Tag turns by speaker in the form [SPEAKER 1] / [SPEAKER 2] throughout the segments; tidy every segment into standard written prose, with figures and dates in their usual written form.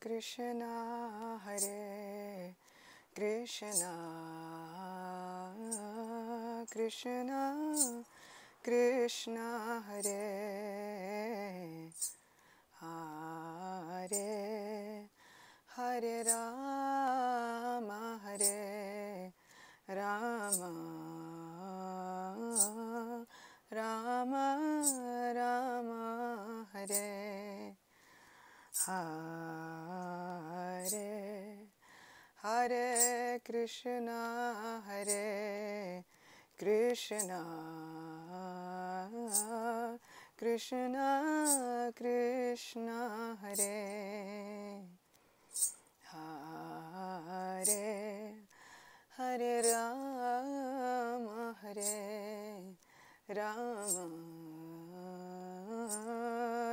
[SPEAKER 1] Krishna Hare Krishna Krishna Krishna Hare Hare Hare Rama Hare Rama Rama Rama Hare Hare Hare Krishna Hare Krishna Krishna Krishna Hare Hare Hare Rama Hare Rama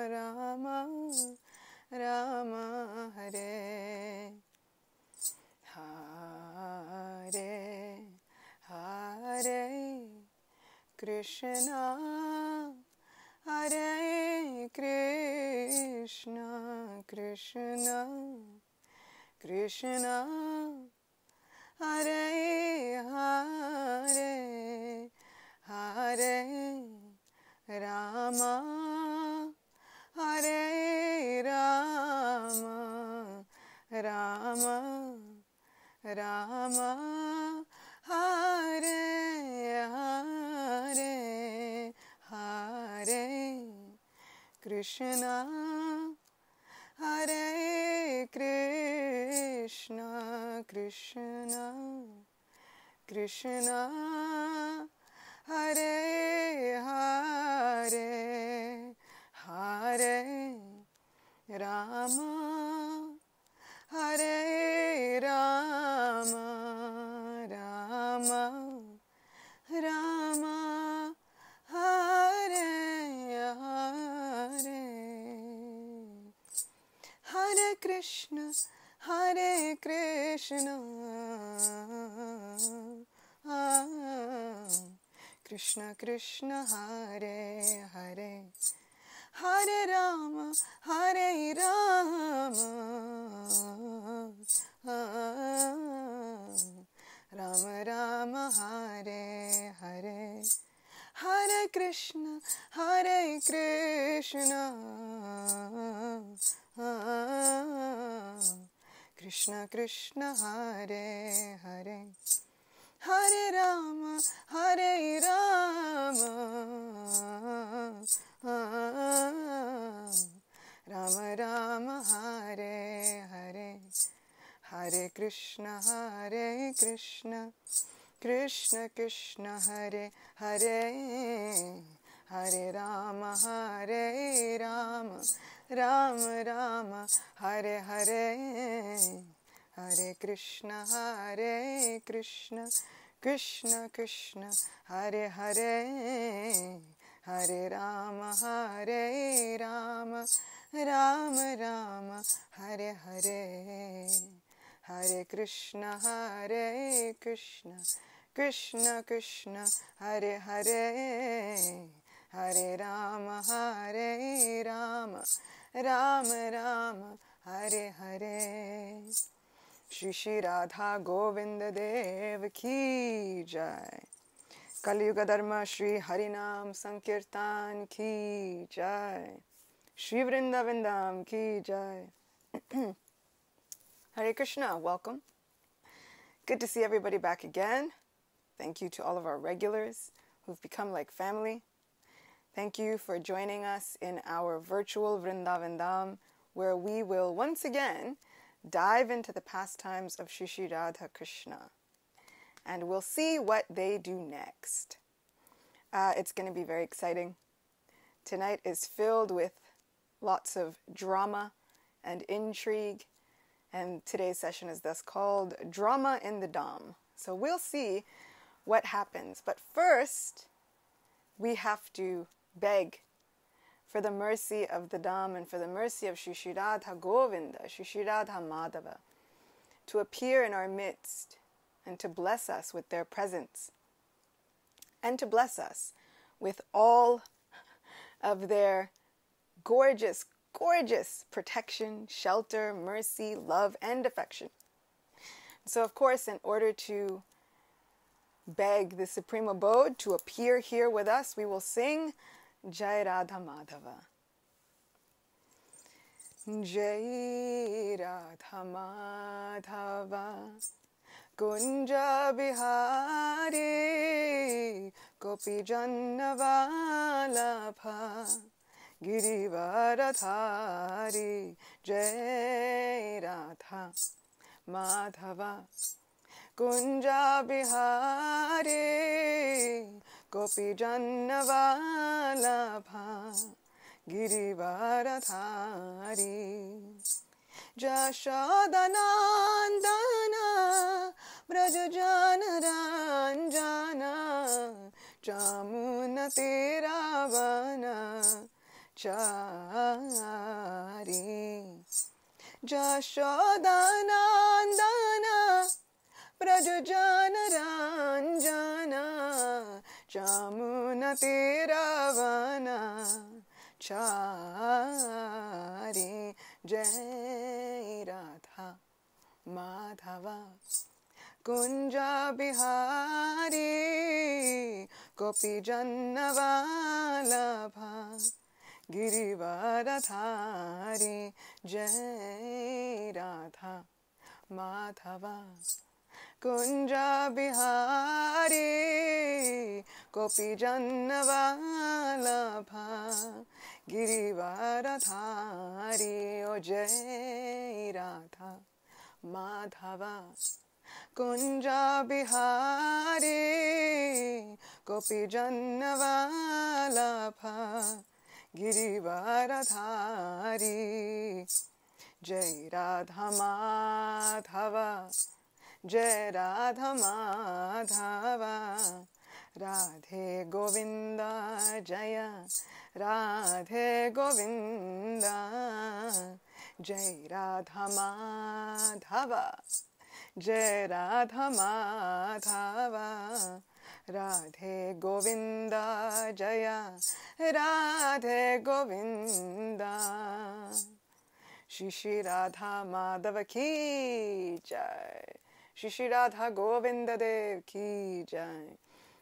[SPEAKER 1] Rama Rama Hare Hare Hare Krishna Hare Krishna Krishna Krishna Hare Hare Hare Rama Hare Rama Rama Rama Hare Hare Hare Krishna Hare Krishna Krishna Krishna Hare Hare Hare Rama Hare Rama Rama Rama Hare Hare Hare Krishna Hare Krishna Krishna Krishna Hare Hare Hare Rama Hare Rama Rama Rama Hare Hare Hare Krishna Hare Krishna Krishna Krishna Hare Hare Hare Rama Hare Rama Rama Rama Hare Hare Hare Krishna Krishna Krishna Hare Hare Hare Rama Hare Rama Rama Rama Hare Hare Hare Krishna Krishna Krishna Hare Hare Hare Rama Hare Rama Rama Rama Hare Hare Hare Krishna Krishna Krishna Hare Hare Hare Rama Hare Rama Rama Rama Hare Hare Sri Sri Radha Govinda Dev Ki Jai Kali Yuga Dharma Shri Harinam Sankirtan Ki Jai Shri Vrindavan Dhama Ki Jai Hare Krishna, welcome. Good to see everybody back again. Thank you to all of our regulars who've become like family. Thank you for joining us in our virtual Vrindavan Dhama, where we will once again dive into the pastimes of Sri Sri Radha Krishna. And we'll see what they do next. It's going to be very exciting. Tonight is filled with lots of drama and intrigue. And today's session is thus called Drama in the Dham. So we'll see what happens. But first, we have to beg for the mercy of the Dham and for the mercy of Sri Sri Radha Govinda, Sri Sri Radha Madhava, to appear in our midst and to bless us with their presence and to bless us with all of their gorgeous gorgeous protection, shelter, mercy, love, and affection. So, of course, in order to beg the Supreme Abode to appear here with us, we will sing Jai Radha Madhava. Jai Radha Madhava Kunja Bihari Gopi Jannavalabha Girivaradhari Jai Radha Madhava Kunja Bihari Gopi Jannavalabha Girivaradhari Jashodanandana Brajajana Ranjana Jamunati Ravana Chari Jashodanandana Brajajana Ranjana Jamunati Ravana Chari Jai Radha Madhava Kunja Bihari Gopi Jannavalabha Girivaradhari Jai Radha Madhava Kunja Bihari Gopi Jannavalabha Girivaradhari O Jai Radha Madhava Kunja Bihari Gopi Jannavalabha Girivaradhari Jai Radha Madhava Jai Radha Madhava Radhe Govinda Jaya Radhe Govinda Jai Radha Madhava Jai Radha Madhava Radhe Govinda Jaya Radhe Govinda Sri Sri Radha Madhava Ki Jai Sri Sri Radha Govinda Dev Ki Jai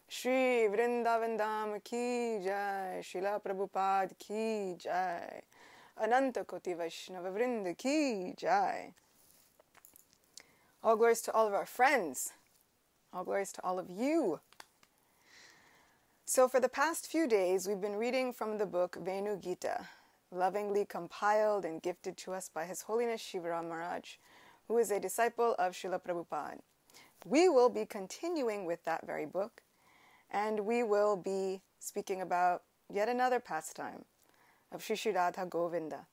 [SPEAKER 1] Sri Vrindavan Dhama Ki Jai Srila Prabhupada Ki Jai Ananta Koti Vaishnava Vrinda Ki Jai. All glories to all of our friends. All glories to all of you. So for the past few days, we've been reading from the book Venu Gita, lovingly compiled and gifted to us by His Holiness Shivaram Maharaj, who is a disciple of Srila Prabhupada. We will be continuing with that very book, and we will be speaking about yet another pastime of Sri Sri Radha Govinda.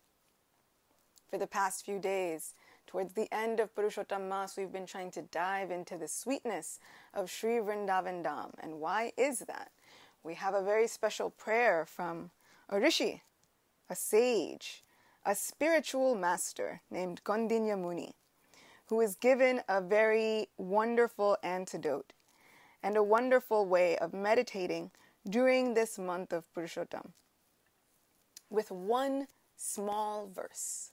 [SPEAKER 1] For the past few days, towards the end of Purushottam Mas, we've been trying to dive into the sweetness of Sri Vrindavan Dhama. And why is that? We have a very special prayer from a rishi, a sage, a spiritual master named Kondinya Muni, who is given a very wonderful antidote and a wonderful way of meditating during this month of Purushottam with one small verse.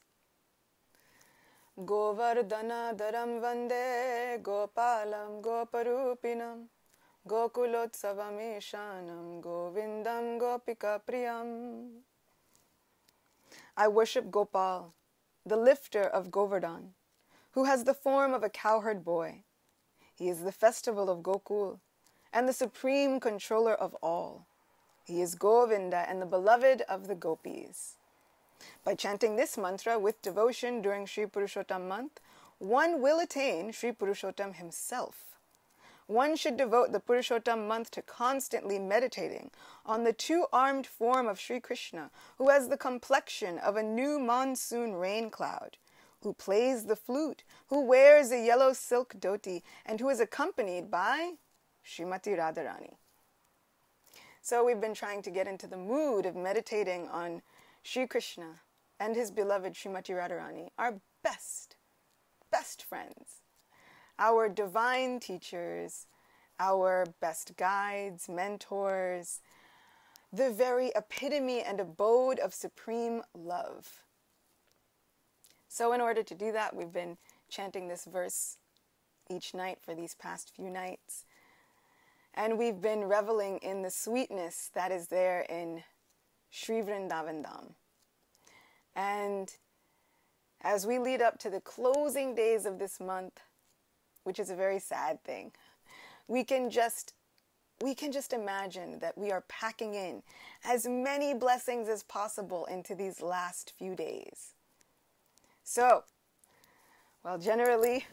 [SPEAKER 1] Govardhana Dharam Vande Gopalam Goparupinam Gokulotsavam Eshanam Govindam Gopika Priyam. I worship Gopal, the lifter of Govardhan, who has the form of a cowherd boy. He is the festival of Gokul and the supreme controller of all. He is Govinda and the beloved of the gopis. By chanting this mantra with devotion during Sri Purushottam month, one will attain Sri Purushottam himself. One should devote the Purushottam month to constantly meditating on the two-armed form of Sri Krishna, who has the complexion of a new monsoon rain cloud, who plays the flute, who wears a yellow silk dhoti, and who is accompanied by Srimati Radharani. So we've been trying to get into the mood of meditating on Sri Krishna and his beloved Srimati Radharani, our best friends, our divine teachers, our best guides, mentors, the very epitome and abode of supreme love, So in order to do that, we've been chanting this verse each night for these past few nights. And we've been reveling in the sweetness that is there in Sri Vrindavan Dhama. And as we lead up to the closing days of this month, which is a very sad thing, we can just imagine that we are packing in as many blessings as possible into these last few days. So, well, generally,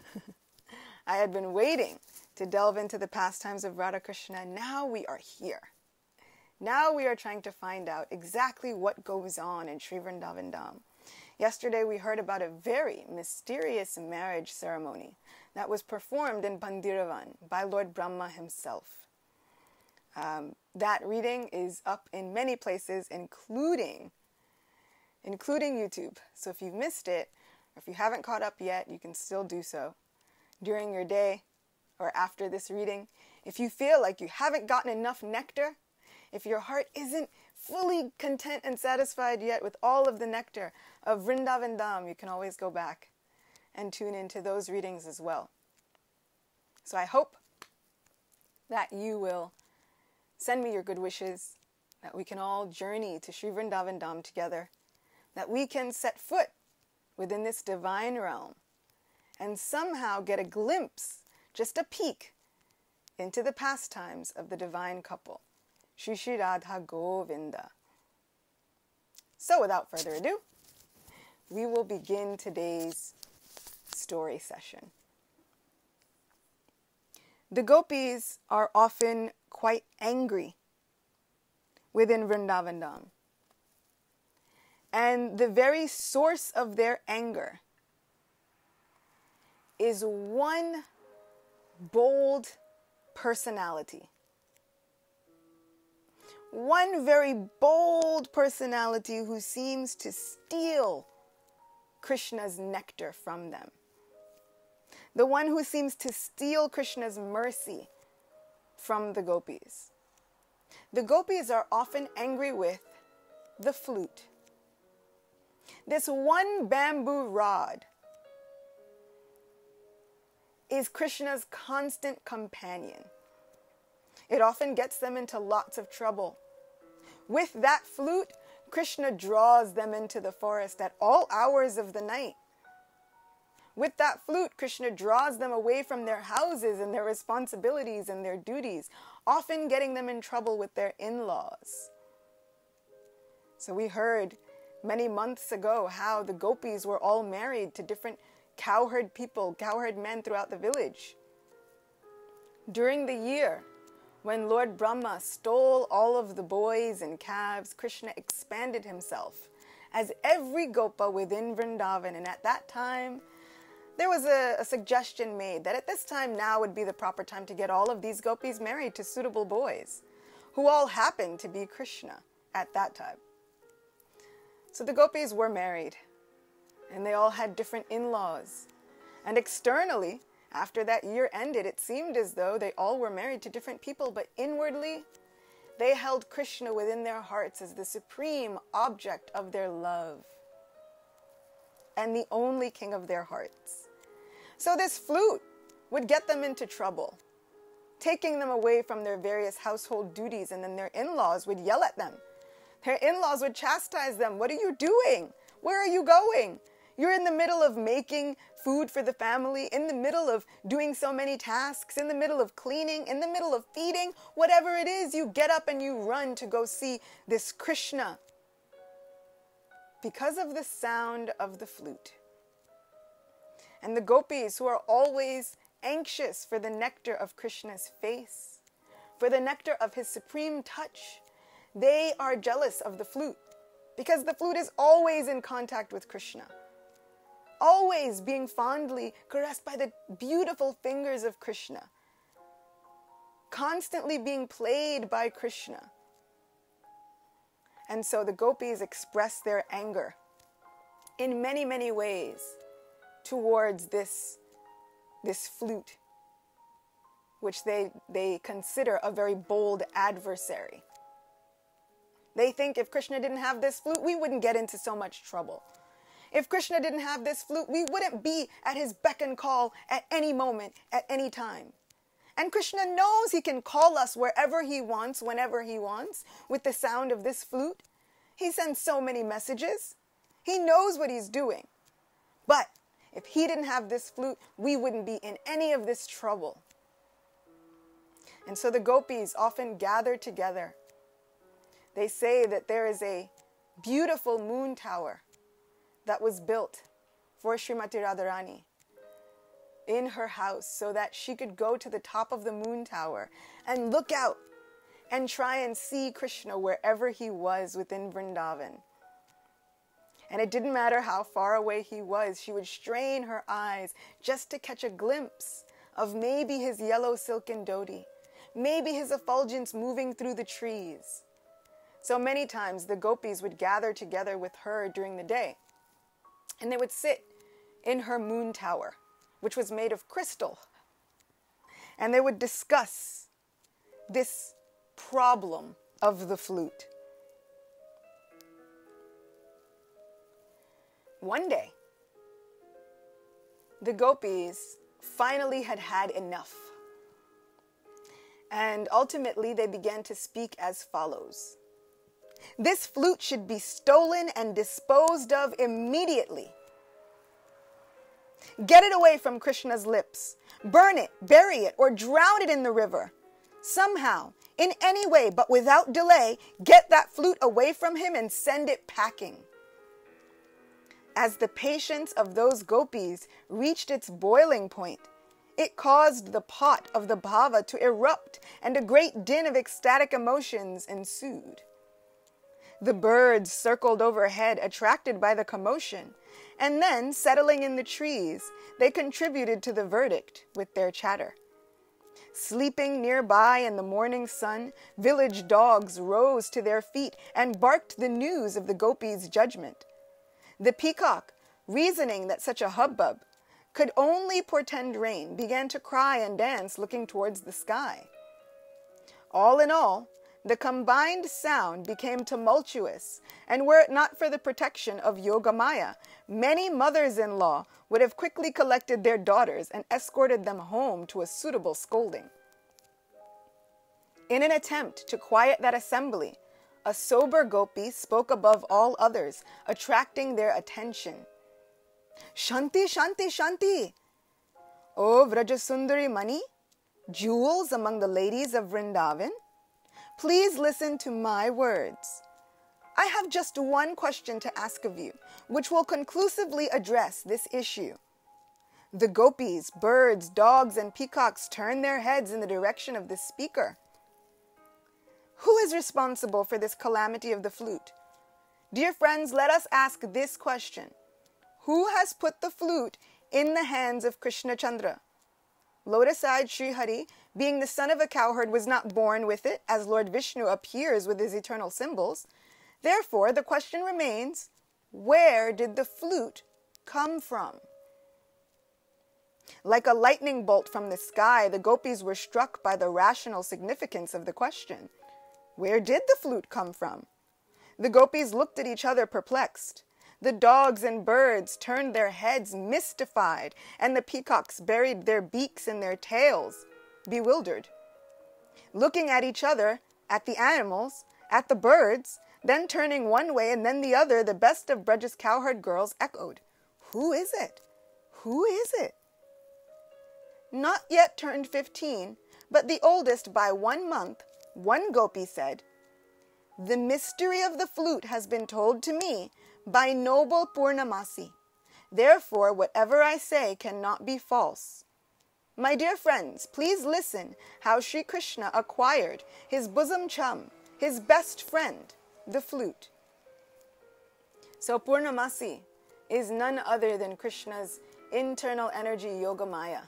[SPEAKER 1] I had been waiting to delve into the pastimes of Radha Krishna. Now we are here. Now we are trying to find out exactly what goes on in Sri Vrindavan Dhama. Yesterday we heard about a very mysterious marriage ceremony that was performed in Bhagavata by Lord Brahma himself. That reading is up in many places, including YouTube. So if you've missed it, or if you haven't caught up yet, you can still do so during your day or after this reading. If you feel like you haven't gotten enough nectar, if your heart isn't fully content and satisfied yet with all of the nectar of Vrindavan Dhama, you can always go back and tune into those readings as well. So I hope that you will send me your good wishes, that we can all journey to Sri Vrindavan Dhama together, that we can set foot within this divine realm and somehow get a glimpse, just a peek, into the pastimes of the divine couple, Sri Sri Radha Govinda. So without further ado, we will begin today's story session. The gopis are often quite angry within Vrindavan Dhama. And the very source of their anger is one bold personality. One very bold personality who seems to steal Krishna's nectar from them. The one who seems to steal Krishna's mercy from the gopis. The gopis are often angry with the flute. This one bamboo rod is Krishna's constant companion. It often gets them into lots of trouble. With that flute, Krishna draws them into the forest at all hours of the night. With that flute, Krishna draws them away from their houses and their responsibilities and their duties, often getting them in trouble with their in-laws. So we heard many months ago how the gopis were all married to different cowherd people, cowherd men throughout the village. During the year, when Lord Brahma stole all of the boys and calves, Krishna expanded himself as every gopa within Vrindavan. And at that time, there was a suggestion made that at this time now would be the proper time to get all of these gopis married to suitable boys, who all happened to be Krishna at that time. So the gopis were married, and they all had different in-laws. And externally, after that year ended, it seemed as though they all were married to different people, but inwardly, they held Krishna within their hearts as the supreme object of their love and the only king of their hearts. So this flute would get them into trouble, taking them away from their various household duties, and then their in-laws would yell at them. Their in-laws would chastise them. What are you doing? Where are you going? You're in the middle of making food for the family, in the middle of doing so many tasks, in the middle of cleaning, in the middle of feeding. Whatever it is, you get up and you run to go see this Krishna because of the sound of the flute. And the gopis, who are always anxious for the nectar of Krishna's face, for the nectar of his supreme touch, they are jealous of the flute because the flute is always in contact with Krishna, always being fondly caressed by the beautiful fingers of Krishna, constantly being played by Krishna. And so the gopis express their anger in many, many ways towards this flute, which they consider a very bold adversary. They think if Krishna didn't have this flute, we wouldn't get into so much trouble. If Krishna didn't have this flute, we wouldn't be at his beck and call at any moment, at any time. And Krishna knows he can call us wherever he wants, whenever he wants, with the sound of this flute. He sends so many messages. He knows what he's doing. But if he didn't have this flute, we wouldn't be in any of this trouble. And so the gopis often gather together. They say that there is a beautiful moon tower that was built for Srimati Radharani in her house so that she could go to the top of the moon tower and look out and try and see Krishna wherever he was within Vrindavan. And it didn't matter how far away he was, she would strain her eyes just to catch a glimpse of maybe his yellow silken dhoti, maybe his effulgence moving through the trees. So many times the gopis would gather together with her during the day, and they would sit in her moon tower, which was made of crystal, and they would discuss this problem of the flute. One day, the gopis finally had had enough, and ultimately they began to speak as follows. This flute should be stolen and disposed of immediately. Get it away from Krishna's lips. Burn it, bury it, or drown it in the river. Somehow, in any way, but without delay, get that flute away from him and send it packing. As the patience of those gopis reached its boiling point, it caused the pot of the bhava to erupt, and a great din of ecstatic emotions ensued. The birds circled overhead, attracted by the commotion, and then, settling in the trees, they contributed to the verdict with their chatter. Sleeping nearby in the morning sun, village dogs rose to their feet and barked the news of the gopis' judgment. The peacock, reasoning that such a hubbub could only portend rain, began to cry and dance, looking towards the sky. All in all, the combined sound became tumultuous, and were it not for the protection of Yogamaya, many mothers-in-law would have quickly collected their daughters and escorted them home to a suitable scolding. In an attempt to quiet that assembly, a sober gopi spoke above all others, attracting their attention. Shanti, Shanti, Shanti! O Vrajasundari Mani, jewels among the ladies of Vrindavan, please listen to my words. I have just one question to ask of you, which will conclusively address this issue. The gopis, birds, dogs, and peacocks turn their heads in the direction of the speaker. Who is responsible for this calamity of the flute? Dear friends, let us ask this question. Who has put the flute in the hands of Krishna Chandra? Lotus-eyed Sri Hari, being the son of a cowherd, was not born with it, as Lord Vishnu appears with his eternal symbols. Therefore, the question remains, where did the flute come from? Like a lightning bolt from the sky, the gopis were struck by the rational significance of the question. Where did the flute come from? The gopis looked at each other perplexed. The dogs and birds turned their heads mystified, and the peacocks buried their beaks in their tails, bewildered. Looking at each other, at the animals, at the birds, then turning one way and then the other, the best of Braj's cowherd girls echoed, Who is it? Who is it? Not yet turned 15, but the oldest by 1 month, one gopi said, The mystery of the flute has been told to me by noble Purnamasi. Therefore, whatever I say cannot be false. My dear friends, please listen how Sri Krishna acquired his bosom chum, his best friend, the flute. So Purnamasi is none other than Krishna's internal energy, Yogamaya.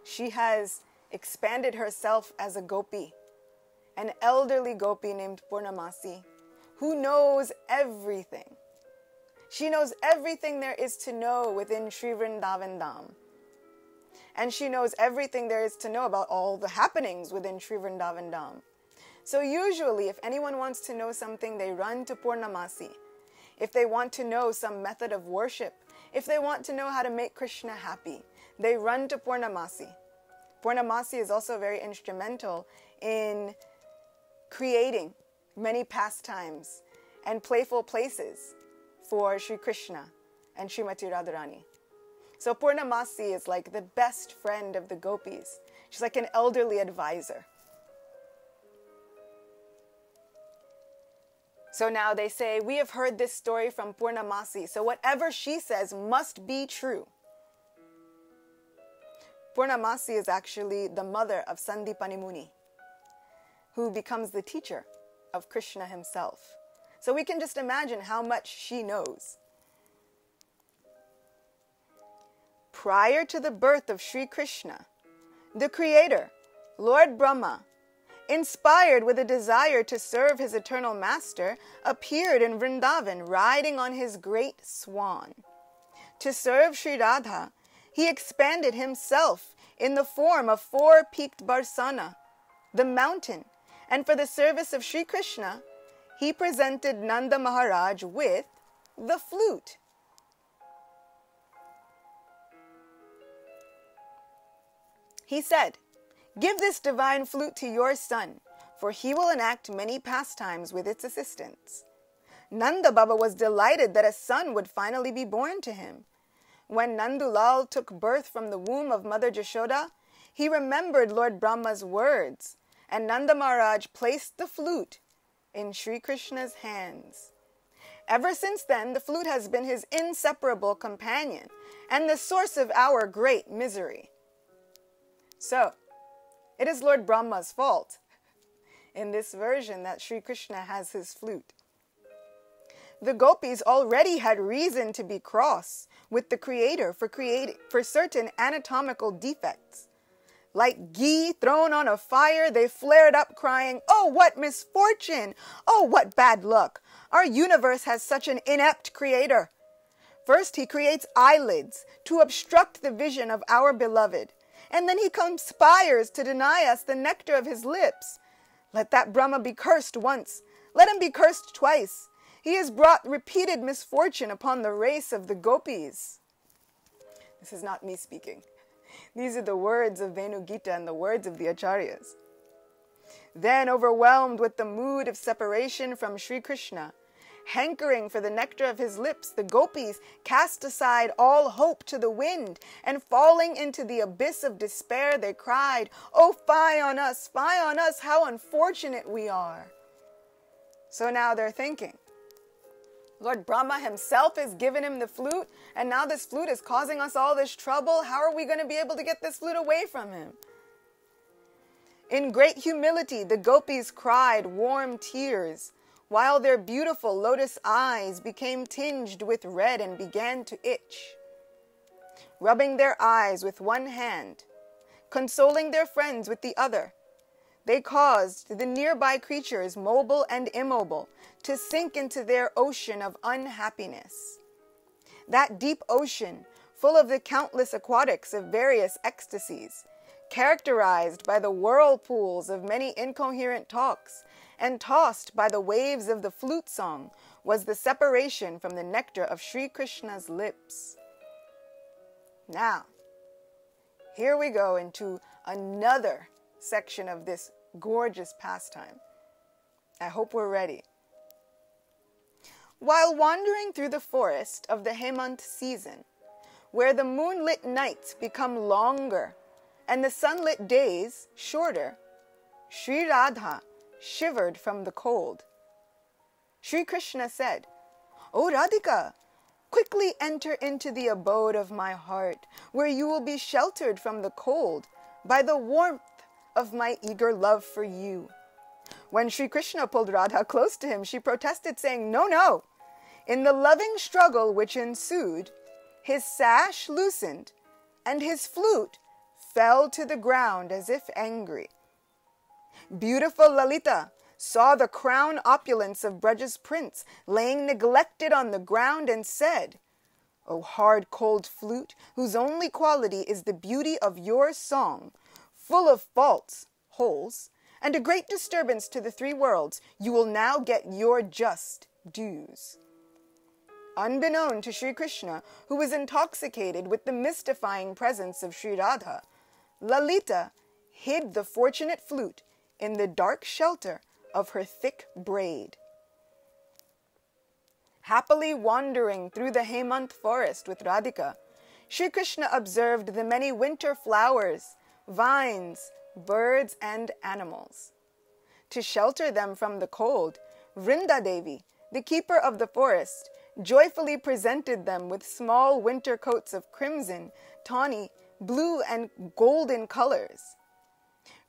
[SPEAKER 1] She has expanded herself as a gopi, an elderly gopi named Purnamasi, who knows everything. She knows everything there is to know within Sri Vrindavan Dhama. And she knows everything there is to know about all the happenings within Sri Vrindavan Dhama. So usually, if anyone wants to know something, they run to Purnamasi. if they want to know some method of worship, if they want to know how to make Krishna happy, they run to Purnamasi. Purnamasi is also very instrumental in creating many pastimes and playful places for Sri Krishna and Srimati Radharani. So Purnamasi is like the best friend of the gopis. She's like an elderly advisor. So now they say, we have heard this story from Purnamasi, so whatever she says must be true. Purnamasi is actually the mother of Sandipani Muni, who becomes the teacher of Krishna himself. So we can just imagine how much she knows. Prior to the birth of Sri Krishna, the creator, Lord Brahma, inspired with a desire to serve his eternal master, appeared in Vrindavan riding on his great swan. To serve Sri Radha, he expanded himself in the form of four-peaked Barsana, the mountain, and for the service of Sri Krishna, he presented Nanda Maharaj with the flute. He said, "Give this divine flute to your son, for he will enact many pastimes with its assistance." Nanda Baba was delighted that a son would finally be born to him. When Nandulal took birth from the womb of Mother Jashoda, he remembered Lord Brahma's words, and Nanda Maharaj placed the flute in Sri Krishna's hands. Ever since then, the flute has been his inseparable companion and the source of our great misery. So, it is Lord Brahma's fault in this version that Sri Krishna has his flute. The gopis already had reason to be cross with the Creator for certain anatomical defects. Like ghee thrown on a fire, they flared up crying, "Oh, what misfortune! Oh, what bad luck! Our universe has such an inept Creator. First, he creates eyelids to obstruct the vision of our beloved, and then he conspires to deny us the nectar of his lips. Let that Brahma be cursed once. Let him be cursed twice. He has brought repeated misfortune upon the race of the gopis." This is not me speaking. These are the words of Venu Gita and the words of the Acharyas. Then, overwhelmed with the mood of separation from Sri Krishna, hankering for the nectar of his lips, the gopis cast aside all hope to the wind, and falling into the abyss of despair, they cried, "Oh, fie on us, how unfortunate we are." So now they're thinking, Lord Brahma himself has given him the flute, and now this flute is causing us all this trouble. How are we going to be able to get this flute away from him? In great humility, the gopis cried warm tears, while their beautiful lotus eyes became tinged with red and began to itch. Rubbing their eyes with one hand, consoling their friends with the other, they caused the nearby creatures, mobile and immobile, to sink into their ocean of unhappiness. That deep ocean, full of the countless aquatics of various ecstasies, characterized by the whirlpools of many incoherent talks, and tossed by the waves of the flute song, was the separation from the nectar of Sri Krishna's lips. Now, here we go into another section of this gorgeous pastime. I hope we're ready. While wandering through the forest of the Hemant season, where the moonlit nights become longer and the sunlit days shorter, Sri Radha shivered from the cold. Sri Krishna said, "O Radhika, quickly enter into the abode of my heart, where you will be sheltered from the cold by the warmth of my eager love for you." When Sri Krishna pulled Radha close to him, she protested, saying, "No, no." In the loving struggle which ensued, his sash loosened, and his flute fell to the ground as if angry. Beautiful Lalita saw the crown opulence of Braja's prince laying neglected on the ground and said, "O hard, cold flute, whose only quality is the beauty of your song, full of faults, holes, and a great disturbance to the three worlds, you will now get your just dues." Unbeknown to Sri Krishna, who was intoxicated with the mystifying presence of Sri Radha, Lalita hid the fortunate flute in the dark shelter of her thick braid. Happily wandering through the Hemant forest with Radhika, Sri Krishna observed the many winter flowers, vines, birds, and animals. To shelter them from the cold, Vrinda Devi, the keeper of the forest, joyfully presented them with small winter coats of crimson, tawny, blue, and golden colors.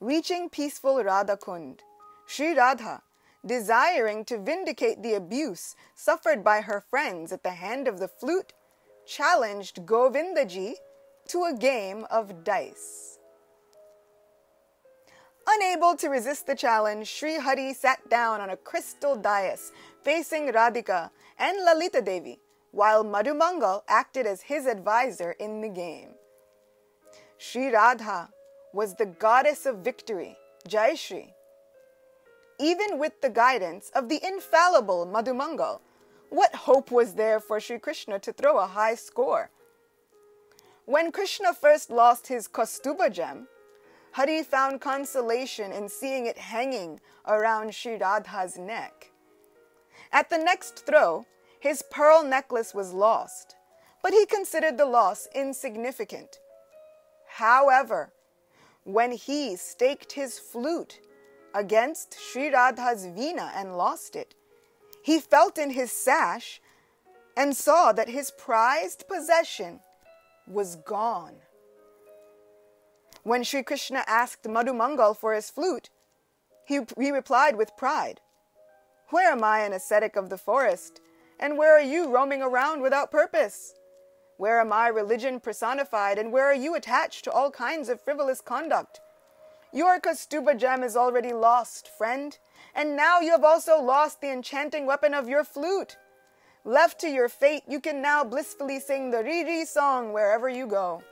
[SPEAKER 1] Reaching peaceful Radha Kund, Sri Radha, desiring to vindicate the abuse suffered by her friends at the hand of the flute, challenged Govindaji to a game of dice. Unable to resist the challenge, Sri Hari sat down on a crystal dais facing Radhika and Lalita Devi, while Madhumangal acted as his advisor in the game. Sri Radha was the goddess of victory, Jai Shri. Even with the guidance of the infallible Madhumangal, what hope was there for Sri Krishna to throw a high score? When Krishna first lost his Kaustubha gem, Hari found consolation in seeing it hanging around Sri Radha's neck. At the next throw, his pearl necklace was lost, but he considered the loss insignificant. However, when he staked his flute against Sri Radha's veena and lost it, he felt in his sash and saw that his prized possession was gone. When Sri Krishna asked Madhumangal for his flute, he replied with pride, "Where am I, an ascetic of the forest, and where are you roaming around without purpose? Where am I, religion personified, and where are you attached to all kinds of frivolous conduct? Your Kaustubha gem is already lost, friend, and now you have also lost the enchanting weapon of your flute. Left to your fate, you can now blissfully sing the Riri song wherever you go."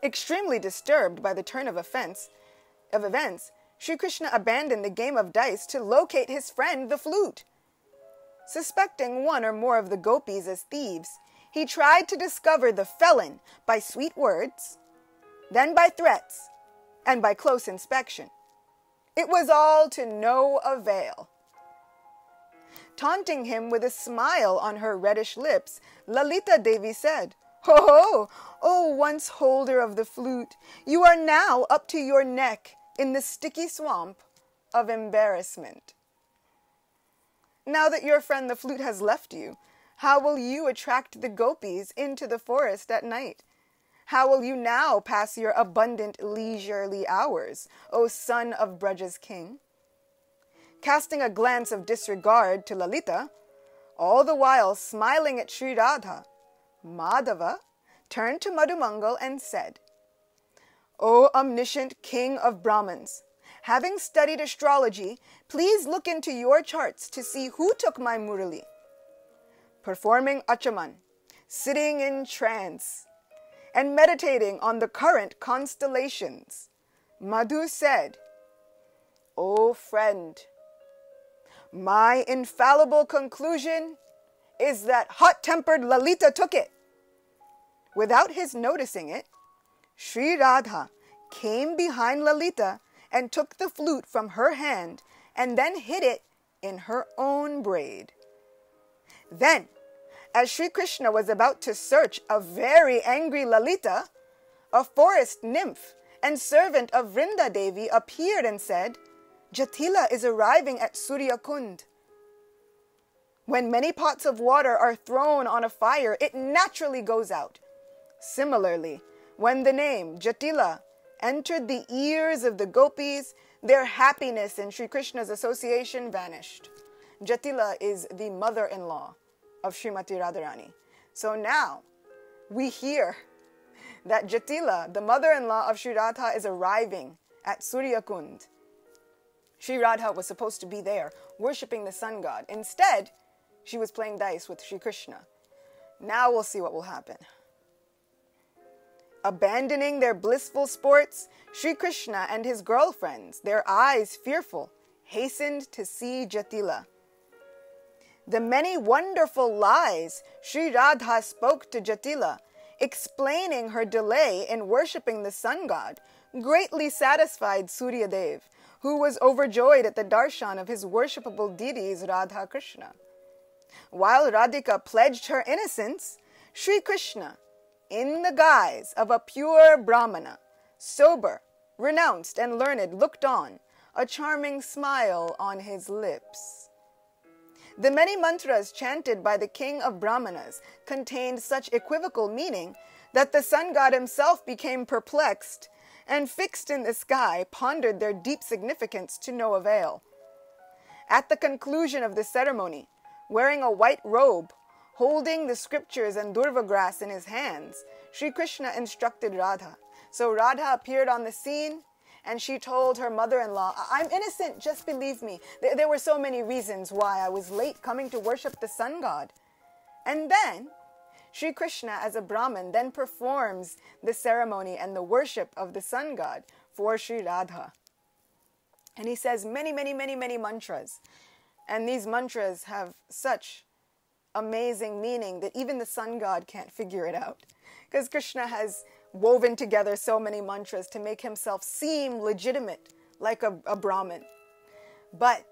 [SPEAKER 1] Extremely disturbed by the turn of events, Sri Krishna abandoned the game of dice to locate his friend the flute. Suspecting one or more of the gopis as thieves, he tried to discover the felon by sweet words, then by threats, and by close inspection. It was all to no avail. Taunting him with a smile on her reddish lips, Lalita Devi said, "Ho ho! Oh, once holder of the flute, you are now up to your neck in the sticky swamp of embarrassment. Now that your friend the flute has left you, how will you attract the gopis into the forest at night? How will you now pass your abundant leisurely hours, O son of Braja's king?" Casting a glance of disregard to Lalita, all the while smiling at Sri Radha, Madhava turned to Madhumangal and said, "O omniscient king of Brahmins, having studied astrology, please look into your charts to see who took my murali." Performing Achaman, sitting in trance, and meditating on the current constellations, Madhu said, "O friend, my infallible conclusion is that hot-tempered Lalita took it." Without his noticing it, Sri Radha came behind Lalita and took the flute from her hand and then hid it in her own braid. Then, as Sri Krishna was about to search a very angry Lalita, a forest nymph and servant of Vrinda Devi appeared and said, "Jatila is arriving at Surya Kund." When many pots of water are thrown on a fire, it naturally goes out. Similarly, when the name Jatila entered the ears of the gopis, their happiness in Sri Krishna's association vanished. Jatila is the mother-in-law of Srimati Radharani. So now we hear that Jatila, the mother-in-law of Sri Radha, is arriving at Surya Kund. Sri Radha was supposed to be there, worshipping the sun god. Instead, she was playing dice with Sri Krishna. Now we'll see what will happen. Abandoning their blissful sports, Sri Krishna and his girlfriends, their eyes fearful, hastened to see Jatila. The many wonderful lies Sri Radha spoke to Jatila, explaining her delay in worshipping the sun god, greatly satisfied Suryadev, who was overjoyed at the darshan of his worshipable deities Radha Krishna. While Radhika pledged her innocence, Sri Krishna, in the guise of a pure Brahmana, sober, renounced and learned, looked on, a charming smile on his lips. The many mantras chanted by the king of Brahmanas contained such equivocal meaning that the sun god himself became perplexed and, fixed in the sky, pondered their deep significance to no avail. At the conclusion of the ceremony, wearing a white robe, holding the scriptures and durva grass in his hands, Sri Krishna instructed Radha. So Radha appeared on the scene, and she told her mother-in-law, "I'm innocent, just believe me. There were so many reasons why I was late coming to worship the sun god." And then Sri Krishna, as a Brahmin, then performs the ceremony and the worship of the sun god for Sri Radha. And he says many, many, many, many mantras. And these mantras have such amazing meaning that even the sun god can't figure it out. Because Krishna has woven together so many mantras to make himself seem legitimate, like a Brahmin. But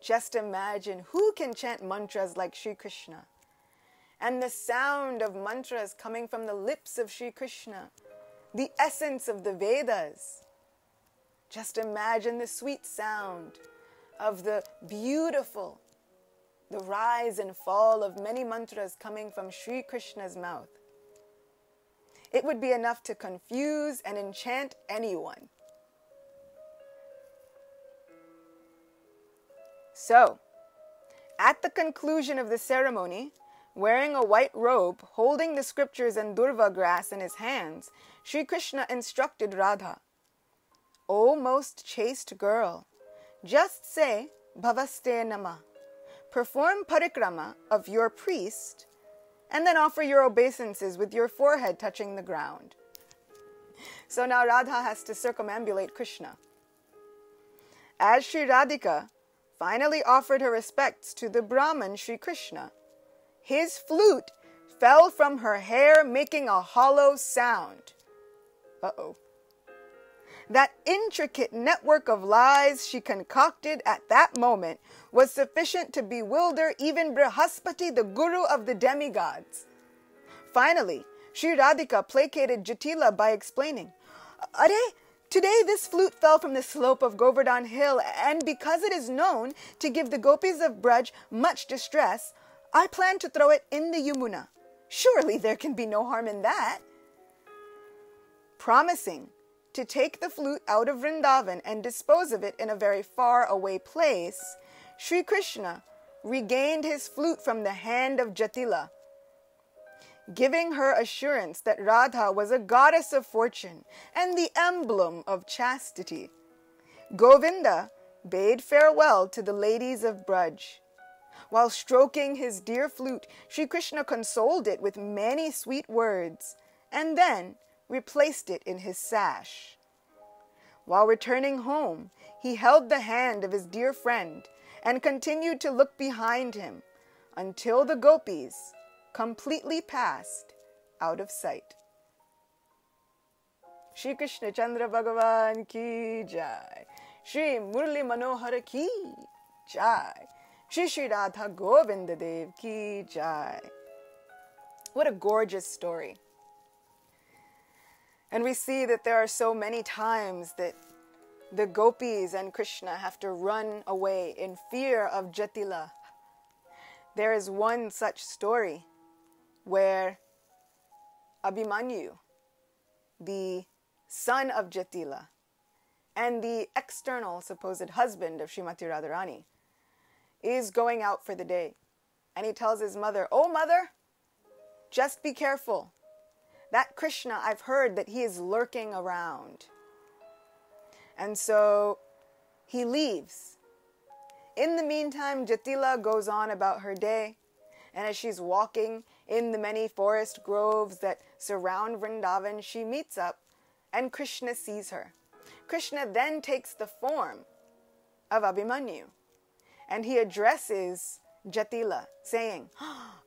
[SPEAKER 1] just imagine who can chant mantras like Sri Krishna. And the sound of mantras coming from the lips of Sri Krishna, the essence of the Vedas. Just imagine the sweet sound of the rise and fall of many mantras coming from Sri Krishna's mouth. It would be enough to confuse and enchant anyone. So, at the conclusion of the ceremony, wearing a white robe, holding the scriptures and durva grass in his hands, Sri Krishna instructed Radha, "O most chaste girl, just say Bhavaste Nama, perform parikrama of your priest, and then offer your obeisances with your forehead touching the ground." So now Radha has to circumambulate Krishna. As Sri Radhika finally offered her respects to the Brahman Sri Krishna, his flute fell from her hair, making a hollow sound. Uh-oh. That intricate network of lies she concocted at that moment was sufficient to bewilder even Brihaspati, the guru of the demigods. Finally, Sri Radhika placated Jatila by explaining, "Are, today this flute fell from the slope of Govardhan Hill, and because it is known to give the gopis of Braj much distress, I plan to throw it in the Yamuna. Surely there can be no harm in that." Promising to take the flute out of Vrindavan and dispose of it in a very far away place, Sri Krishna regained his flute from the hand of Jatila, giving her assurance that Radha was a goddess of fortune and the emblem of chastity. Govinda bade farewell to the ladies of Braj. While stroking his dear flute, Sri Krishna consoled it with many sweet words, and then replaced it in his sash. While returning home, he held the hand of his dear friend and continued to look behind him until the gopis completely passed out of sight. Shri Krishna Chandra Bhagavan ki jai. Shri Murli Manohara ki jai. Sri Sri Radha Govinda Dev ki jai. What a gorgeous story. And we see that there are so many times that the gopis and Krishna have to run away in fear of Jatila. There is one such story where Abhimanyu, the son of Jatila, and the external supposed husband of Srimati Radharani, is going out for the day. And he tells his mother, "Oh, mother, just be careful. That Krishna, I've heard that he is lurking around." And so he leaves. In the meantime, Jatila goes on about her day. And as she's walking in the many forest groves that surround Vrindavan, she meets up and Krishna sees her. Krishna then takes the form of Abhimanyu. And he addresses Jatila, saying,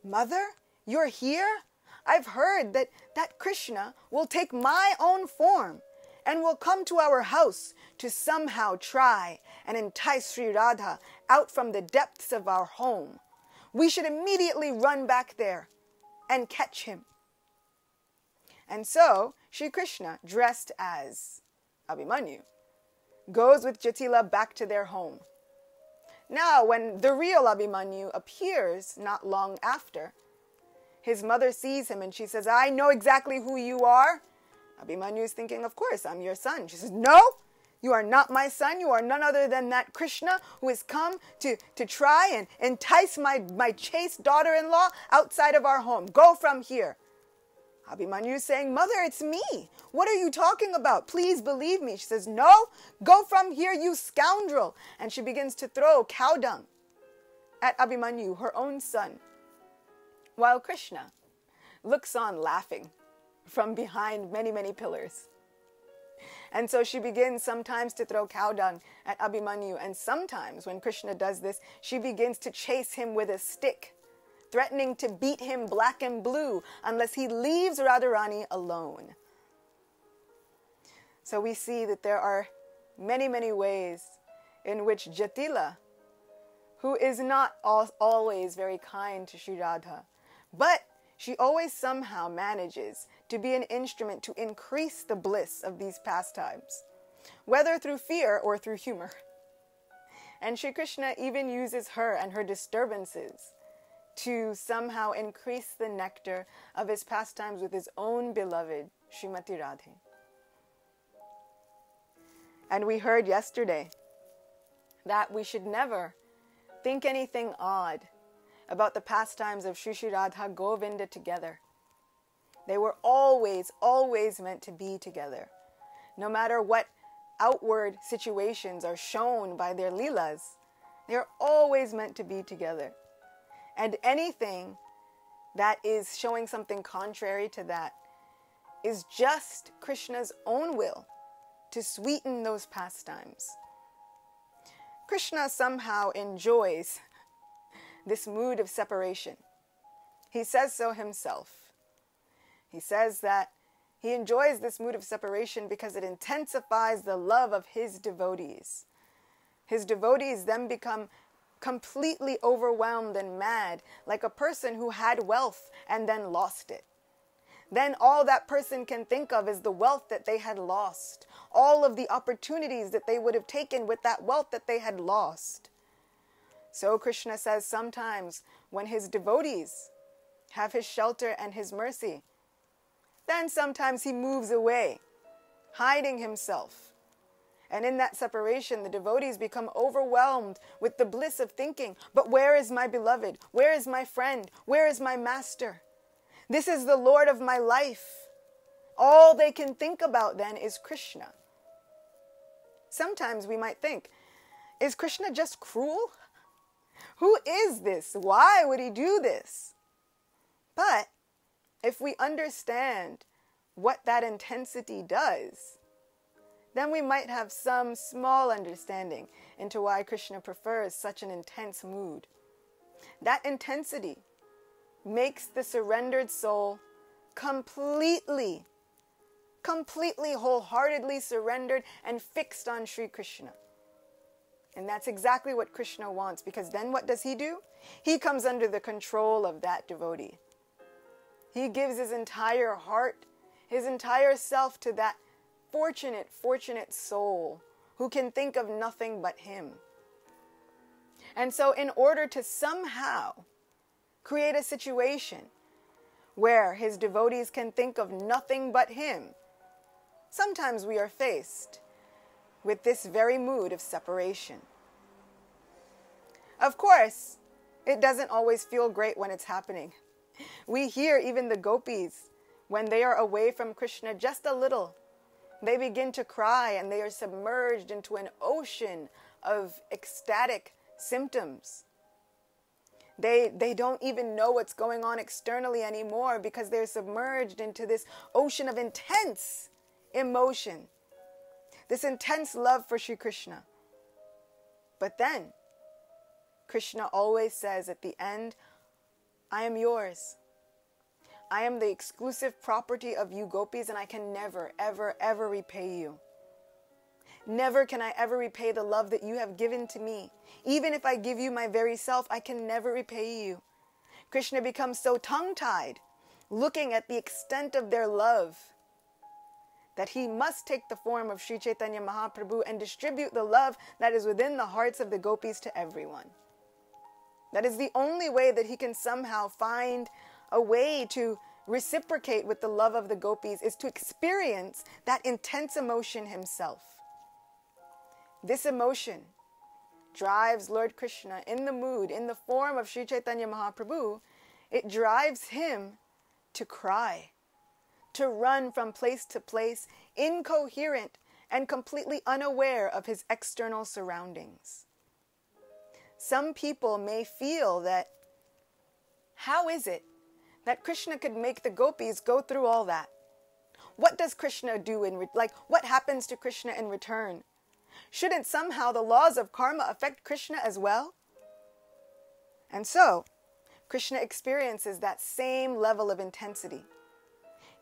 [SPEAKER 1] "Mother, you're here? I've heard that Krishna will take my own form and will come to our house to somehow try and entice Sri Radha out from the depths of our home. We should immediately run back there and catch him." And so, Sri Krishna, dressed as Abhimanyu, goes with Jatila back to their home. Now, when the real Abhimanyu appears not long after, his mother sees him and she says, "I know exactly who you are." Abhimanyu is thinking, "Of course, I'm your son." She says, "No, you are not my son. You are none other than that Krishna who has come to try and entice my chaste daughter-in-law outside of our home. Go from here." Abhimanyu is saying, "Mother, it's me. What are you talking about? Please believe me." She says, "No, go from here, you scoundrel." And she begins to throw cow dung at Abhimanyu, her own son, while Krishna looks on laughing from behind many, many pillars. And so she begins sometimes to throw cow dung at Abhimanyu, and sometimes when Krishna does this, she begins to chase him with a stick, threatening to beat him black and blue unless he leaves Radharani alone. So we see that there are many, many ways in which Jatila, who is not always very kind to Sri Radha, but she always somehow manages to be an instrument to increase the bliss of these pastimes, whether through fear or through humor. And Sri Krishna even uses her and her disturbances to somehow increase the nectar of his pastimes with his own beloved, Srimati Radhe. And we heard yesterday that we should never think anything odd about the pastimes of Sri Sri Radha Govinda together. They were always, always meant to be together. No matter what outward situations are shown by their leelas, they are always meant to be together. And anything that is showing something contrary to that is just Krishna's own will to sweeten those pastimes. Krishna somehow enjoys this mood of separation. He says so himself. He says that he enjoys this mood of separation because it intensifies the love of his devotees. His devotees then become completely overwhelmed and mad, like a person who had wealth and then lost it. Then all that person can think of is the wealth that they had lost, all of the opportunities that they would have taken with that wealth that they had lost. So Krishna says sometimes when his devotees have his shelter and his mercy, then sometimes he moves away, hiding himself. And in that separation, the devotees become overwhelmed with the bliss of thinking, "But where is my beloved? Where is my friend? Where is my master? This is the Lord of my life." All they can think about then is Krishna. Sometimes we might think, is Krishna just cruel? Who is this? Why would he do this? But if we understand what that intensity does, then we might have some small understanding into why Krishna prefers such an intense mood. That intensity makes the surrendered soul completely, wholeheartedly surrendered and fixed on Sri Krishna. And that's exactly what Krishna wants, because then what does he do? He comes under the control of that devotee. He gives his entire heart, his entire self to that fortunate soul who can think of nothing but him. And so in order to somehow create a situation where his devotees can think of nothing but him, sometimes we are faced with this very mood of separation. Of course, it doesn't always feel great when it's happening. We hear even the gopis, when they are away from Krishna just a little, they begin to cry and they are submerged into an ocean of ecstatic symptoms. They don't even know what's going on externally anymore because they're submerged into this ocean of intense emotion, this intense love for Sri Krishna. But then, Krishna always says at the end, I am yours. I am the exclusive property of you gopis, and I can never, ever, ever repay you. Never can I ever repay the love that you have given to me. Even if I give you my very self, I can never repay you. Krishna becomes so tongue-tied, looking at the extent of their love, that he must take the form of Sri Chaitanya Mahaprabhu and distribute the love that is within the hearts of the gopis to everyone. That is the only way that he can somehow find a way to reciprocate with the love of the gopis, is to experience that intense emotion himself. This emotion drives Lord Krishna in the mood, in the form of Sri Chaitanya Mahaprabhu. It drives him to cry, to run from place to place, incoherent and completely unaware of his external surroundings. Some people may feel that, how is it that Krishna could make the gopis go through all that? What does Krishna do what happens to Krishna in return? Shouldn't somehow the laws of karma affect Krishna as well? And so, Krishna experiences that same level of intensity.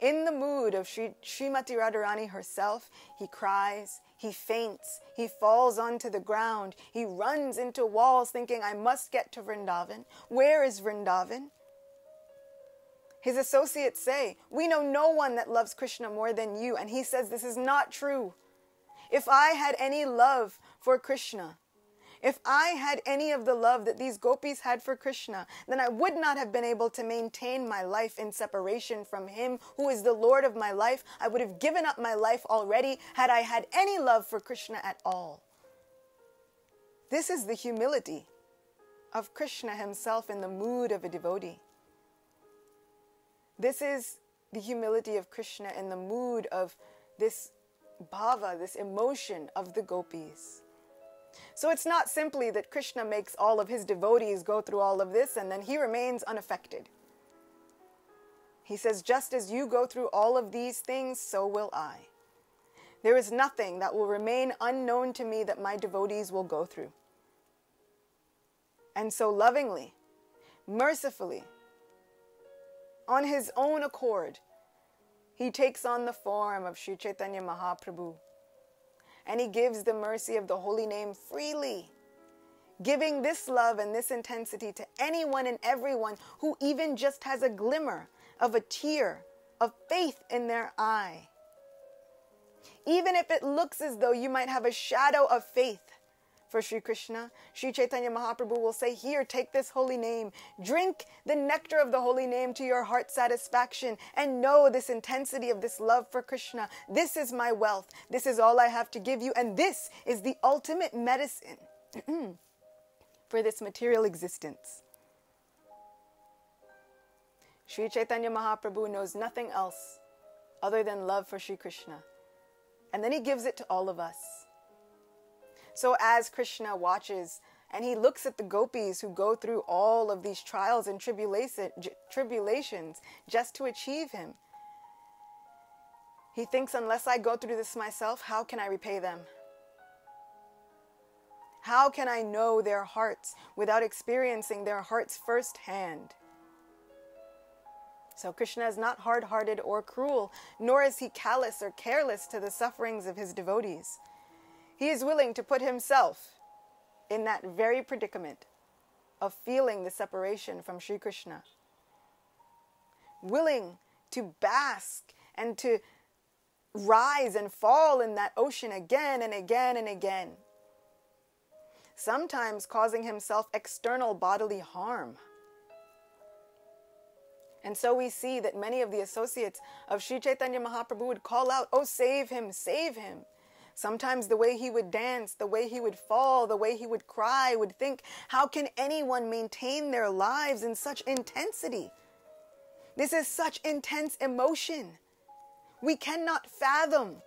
[SPEAKER 1] In the mood of Srimati Radharani herself, he cries, he faints, he falls onto the ground, he runs into walls thinking, I must get to Vrindavan. Where is Vrindavan? His associates say, we know no one that loves Krishna more than you. And he says, this is not true. If I had any love for Krishna, if I had any of the love that these gopis had for Krishna, then I would not have been able to maintain my life in separation from him who is the Lord of my life. I would have given up my life already had I had any love for Krishna at all. This is the humility of Krishna himself in the mood of a devotee. This is the humility of Krishna in the mood of this bhava, this emotion of the gopis. So it's not simply that Krishna makes all of his devotees go through all of this and then he remains unaffected. He says, just as you go through all of these things, so will I. There is nothing that will remain unknown to me that my devotees will go through. And so lovingly, mercifully, on his own accord, he takes on the form of Sri Chaitanya Mahaprabhu. And he gives the mercy of the holy name freely, giving this love and this intensity to anyone and everyone who even just has a glimmer of a tear of faith in their eye. Even if it looks as though you might have a shadow of faith for Sri Krishna, Sri Chaitanya Mahaprabhu will say, here, take this holy name. Drink the nectar of the holy name to your heart's satisfaction and know this intensity of this love for Krishna. This is my wealth. This is all I have to give you. And this is the ultimate medicine for this material existence. Sri Chaitanya Mahaprabhu knows nothing else other than love for Sri Krishna. And then he gives it to all of us. So as Krishna watches and he looks at the gopis who go through all of these trials and tribulations just to achieve him, he thinks, unless I go through this myself, how can I repay them? How can I know their hearts without experiencing their hearts firsthand? So Krishna is not hard-hearted or cruel, nor is he callous or careless to the sufferings of his devotees. He is willing to put himself in that very predicament of feeling the separation from Sri Krishna. Willing to bask and to rise and fall in that ocean again and again and again. Sometimes causing himself external bodily harm. And so we see that many of the associates of Sri Chaitanya Mahaprabhu would call out, oh, save him, save him. Sometimes the way he would dance, the way he would fall, the way he would cry, would think, how can anyone maintain their lives in such intensity? This is such intense emotion. We cannot fathom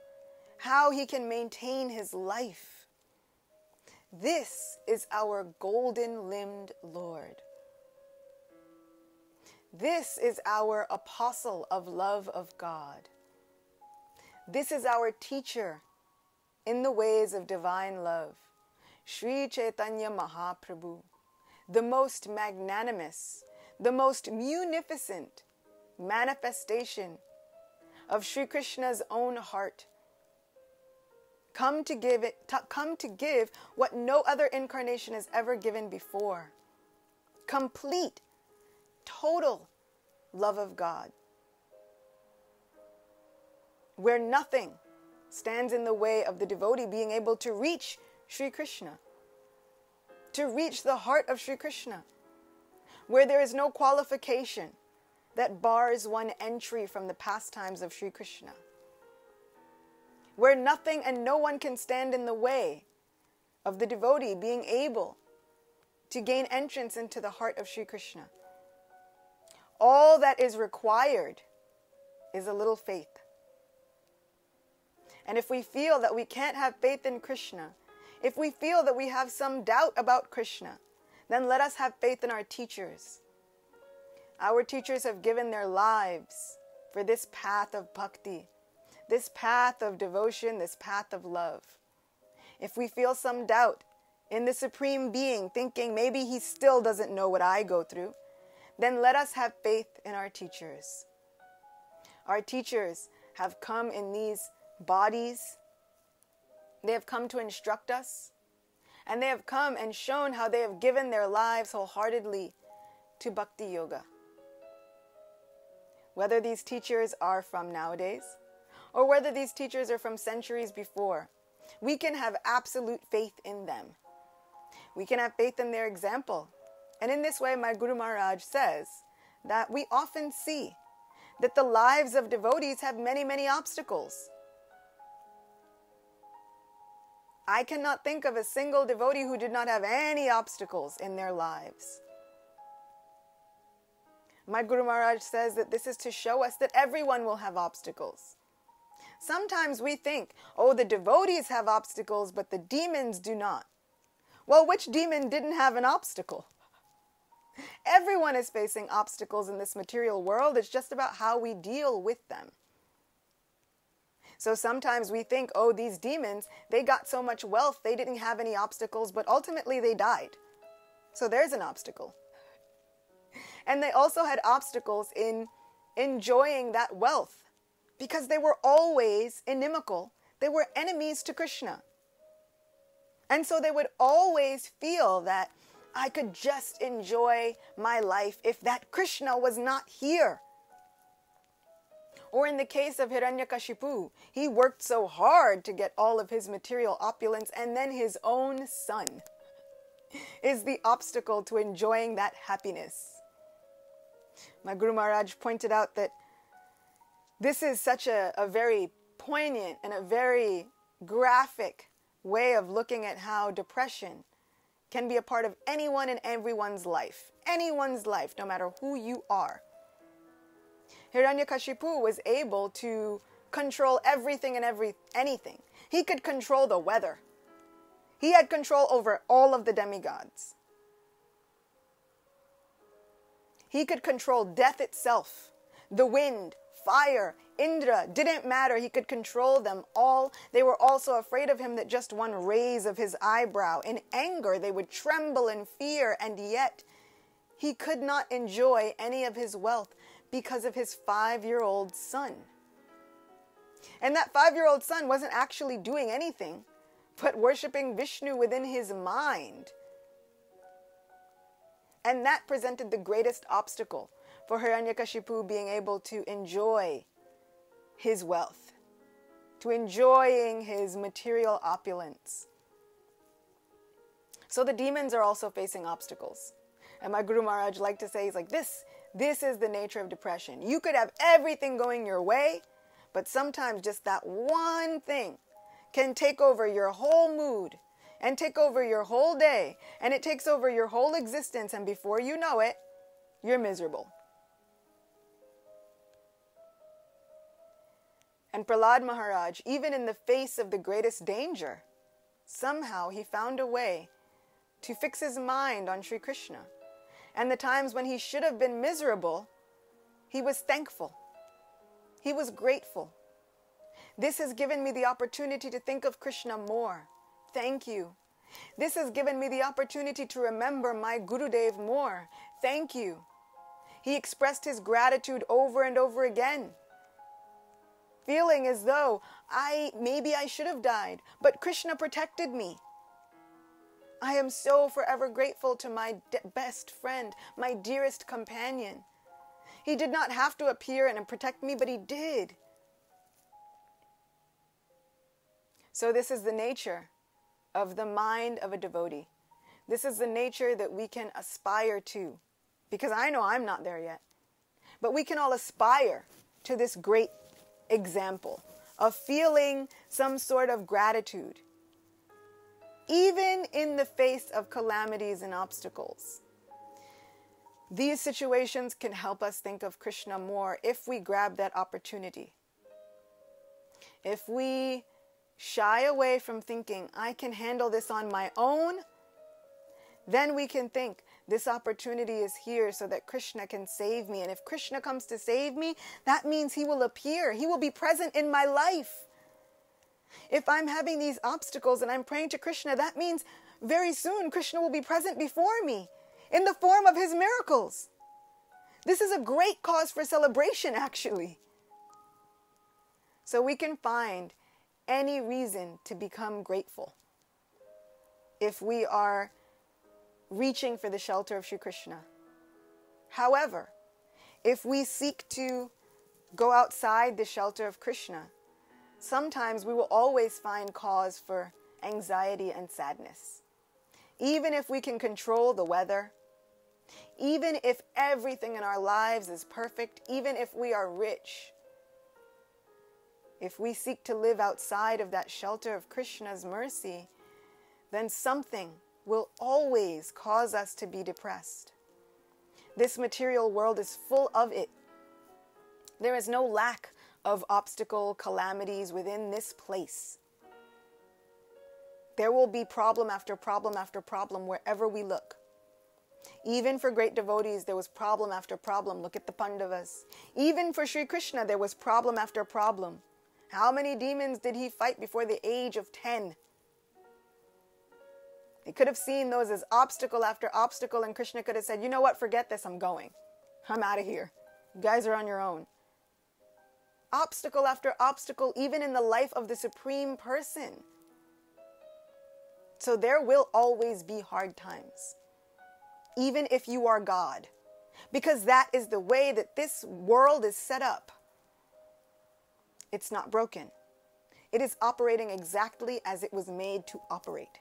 [SPEAKER 1] how he can maintain his life. This is our golden-limbed Lord. This is our apostle of love of God. This is our teacher in the ways of divine love, Sri Chaitanya Mahaprabhu. the most magnanimous, the most munificent manifestation of Sri Krishna's own heart. Come to give what no other incarnation has ever given before. Complete, total love of God, where nothing stands in the way of the devotee being able to reach Sri Krishna, to reach the heart of Sri Krishna, where there is no qualification that bars one entry from the pastimes of Sri Krishna, where nothing and no one can stand in the way of the devotee being able to gain entrance into the heart of Sri Krishna. All that is required is a little faith. And if we feel that we can't have faith in Krishna, if we feel that we have some doubt about Krishna, then let us have faith in our teachers. Our teachers have given their lives for this path of bhakti, this path of devotion, this path of love. If we feel some doubt in the Supreme Being, thinking maybe he still doesn't know what I go through, then let us have faith in our teachers. Our teachers have come in these bodies. They have come to instruct us, and they have come and shown how they have given their lives wholeheartedly to bhakti yoga. Whether these teachers are from nowadays, or whether these teachers are from centuries before, we can have absolute faith in them. We can have faith in their example. And in this way, my Guru Maharaj says that we often see that the lives of devotees have many, many obstacles. I cannot think of a single devotee who did not have any obstacles in their lives. My Guru Maharaj says that this is to show us that everyone will have obstacles. Sometimes we think, oh, the devotees have obstacles, but the demons do not. Well, which demon didn't have an obstacle? Everyone is facing obstacles in this material world. It's just about how we deal with them. So sometimes we think, oh, these demons, they got so much wealth, they didn't have any obstacles, but ultimately they died. So there's an obstacle. And they also had obstacles in enjoying that wealth because they were always inimical. They were enemies to Krishna. And so they would always feel that I could just enjoy my life if that Krishna was not here. Or in the case of Hiranyakashipu, he worked so hard to get all of his material opulence, and then his own son is the obstacle to enjoying that happiness. My Guru Maharaj pointed out that this is such a very poignant and a very graphic way of looking at how depression can be a part of anyone and everyone's life. Anyone's life, no matter who you are. Hiranyakashipu was able to control everything and anything. He could control the weather. He had control over all of the demigods. He could control death itself, the wind, fire, Indra, didn't matter. He could control them all. They were also afraid of him that just one raise of his eyebrow. In anger, they would tremble in fear, and yet he could not enjoy any of his wealth because of his 5-year-old son. And that 5-year-old son wasn't actually doing anything but worshiping Vishnu within his mind. And that presented the greatest obstacle for Hiranyakashipu being able to enjoy his wealth, to enjoying his material opulence. So the demons are also facing obstacles. And my Guru Maharaj liked to say, he's like, this is the nature of depression. You could have everything going your way, but sometimes just that one thing can take over your whole mood and take over your whole day, and it takes over your whole existence, and before you know it, you're miserable. And Prahlad Maharaj, even in the face of the greatest danger, somehow he found a way to fix his mind on Sri Krishna. And the times when he should have been miserable, he was thankful. He was grateful. This has given me the opportunity to think of Krishna more. Thank you. This has given me the opportunity to remember my Gurudev more. Thank you. He expressed his gratitude over and over again, feeling as though maybe I should have died, but Krishna protected me. I am so forever grateful to my best friend, my dearest companion. He did not have to appear and protect me, but he did. So this is the nature of the mind of a devotee. This is the nature that we can aspire to, because I know I'm not there yet. But we can all aspire to this great example of feeling some sort of gratitude, even in the face of calamities and obstacles. These situations can help us think of Krishna more if we grab that opportunity. If we shy away from thinking, I can handle this on my own, then we can think, this opportunity is here so that Krishna can save me. And if Krishna comes to save me, that means he will appear. He will be present in my life. If I'm having these obstacles and I'm praying to Krishna, that means very soon Krishna will be present before me in the form of his miracles. This is a great cause for celebration, actually. So we can find any reason to become grateful if we are reaching for the shelter of Shri Krishna. However, if we seek to go outside the shelter of Krishna, sometimes we will always find cause for anxiety and sadness. Even if we can control the weather, even if everything in our lives is perfect, even if we are rich, if we seek to live outside of that shelter of Krishna's mercy, then something will always cause us to be depressed. This material world is full of it. There is no lack of obstacle, calamities within this place. There will be problem after problem after problem wherever we look. Even for great devotees, there was problem after problem. Look at the Pandavas. Even for Sri Krishna, there was problem after problem. How many demons did he fight before the age of 10? He could have seen those as obstacle after obstacle, and Krishna could have said, you know what, forget this, I'm going. I'm out of here. You guys are on your own. Obstacle after obstacle, even in the life of the Supreme Person. So there will always be hard times, even if you are God, because that is the way that this world is set up. It's not broken. It is operating exactly as it was made to operate.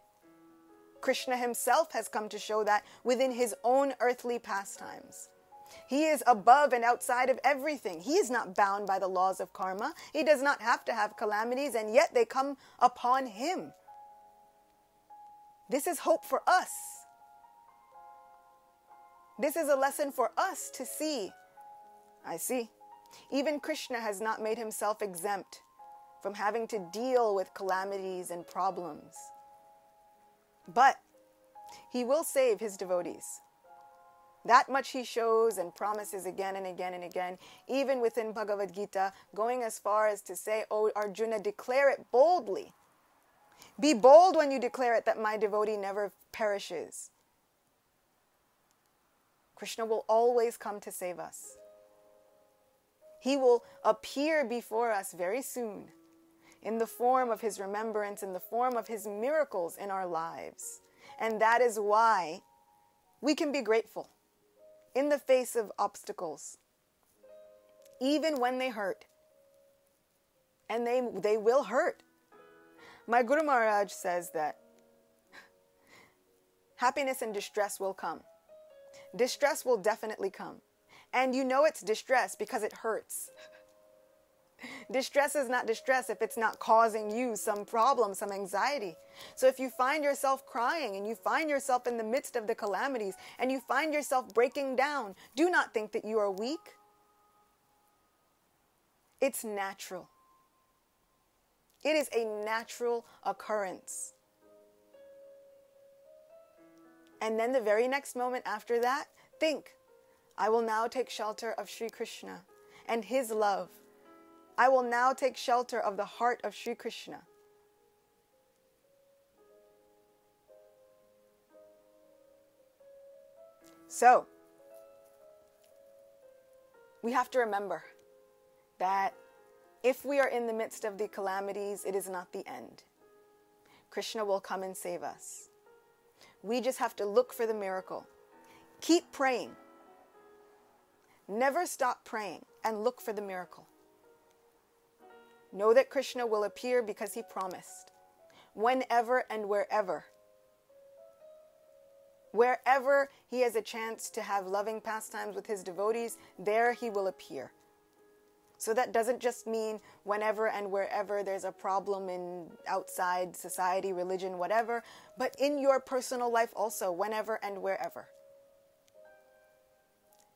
[SPEAKER 1] Krishna himself has come to show that within his own earthly pastimes. He is above and outside of everything. He is not bound by the laws of karma. He does not have to have calamities, and yet they come upon him. This is hope for us. This is a lesson for us to see. I see. Even Krishna has not made himself exempt from having to deal with calamities and problems. But he will save his devotees. That much he shows and promises again and again and again, even within Bhagavad Gita, going as far as to say, "O Arjuna, declare it boldly. Be bold when you declare it that my devotee never perishes." Krishna will always come to save us. He will appear before us very soon in the form of his remembrance, in the form of his miracles in our lives. And that is why we can be grateful in the face of obstacles, even when they hurt. And they will hurt. My Guru Maharaj says that happiness and distress will come. Distress will definitely come. And you know it's distress because it hurts. Distress is not distress if it's not causing you some problem, some anxiety. So if you find yourself crying and you find yourself in the midst of the calamities and you find yourself breaking down, do not think that you are weak. It's natural. It is a natural occurrence. And then the very next moment after that, think, I will now take shelter of Sri Krishna and his love. I will now take shelter of the heart of Sri Krishna. So, we have to remember that if we are in the midst of the calamities, it is not the end. Krishna will come and save us. We just have to look for the miracle. Keep praying. Never stop praying and look for the miracle. Know that Krishna will appear because he promised. Whenever and wherever. Wherever he has a chance to have loving pastimes with his devotees, there he will appear. So that doesn't just mean whenever and wherever there's a problem in outside society, religion, whatever, but in your personal life also, whenever and wherever.